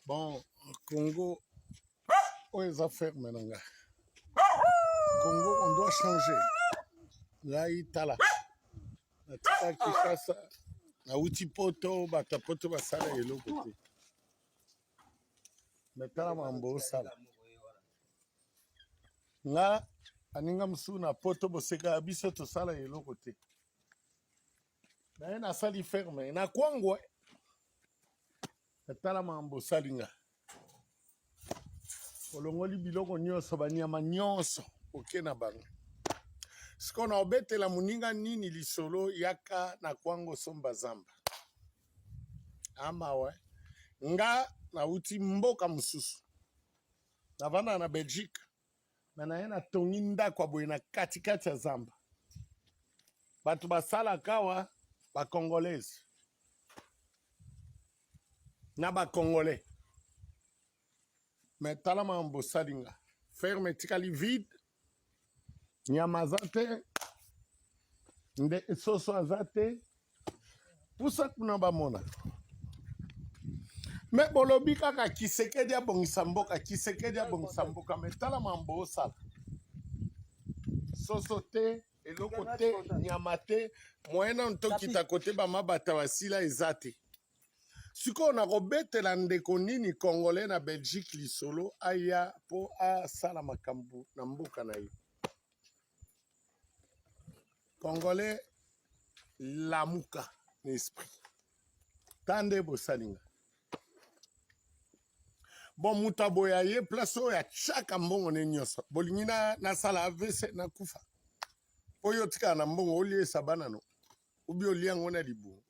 Bon, Congo, où est les ferme nanga? Congo, on doit changer. Là, il est là. Na Kishasa, na Utipoto, Batapoto, Basala et l'autre côté. Mais tala mambo sala. Nga, aninga msu na poto boseka abiso to sala et l'autre côté. Na sali ferme, na kwangwe. Tala mambo salinga. Olongoli biloko nyonso banyama nyonso oke na bango. Siko na obetela muninga nini lisolo yaka na kwango somba zamba. Ama we. Nga na uti mboka mususu. Na vana na Belgique. Na yena tonginda kwa boye na katikati ya zamba. Batu basala kawa ba Congolaise. Na ba Congolais. Mais tala mambo salinga. Ferme tikali vide. Nyamazate. Nde soso azate. Pusa kuna bamona. Me bolobi kaka Kisekedi abongisa mboka. Kisekedi abongisa mboka. Me tala mambo osala. Soso te. Eloko te. Nyama te. Moyena ntokita kote bamabata wasila ezate. Siko na robetela ndeko nini Congolais na Belgique lisolo aya po asala makambu na mboka na yo. Congolais lamuka n'esprit. Tande bosalinga. Bon mutabo ya ye place ya chaka mbongo ne nyoso. Bolingi na sala AVC na kufa. Oyo tika na mbongo olie sabana no. Ubi olia ngona libu.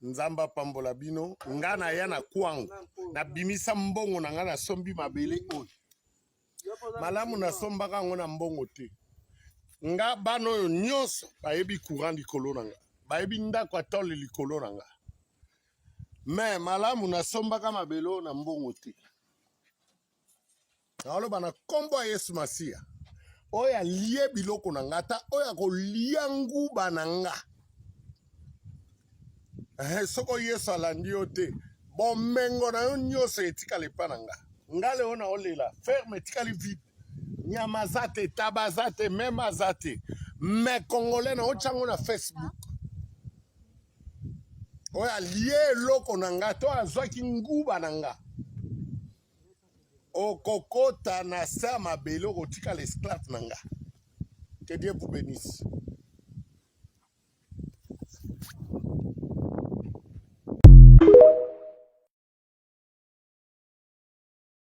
Nzamba pambola bino ngana ya na kwangu na bimisa mbongo na ngana sombi mabele oyo malamu na sombaka ngona mbongo te nga bano oyo nyonso bayebi courant likolo nanga bayebi ndako atole likolo nanga me malamu na sombaka mabele na mbongo te aloba na kombo ya Yesu Masia oyo alie biloko na nga ata oyo akolia nguba na nga. Soko Yesu alandi yo te bomengo na yo nyonso etikala epa na nga ngale ona olela ferme etikali vide nyama za te taba za te meme aza te me Congolais na otyango na Facebook oyo alie eloko na nga to azwaki nguba na nga okokota na se ya mabele okotikala esclave na nga. Que Dieu vous bénisse.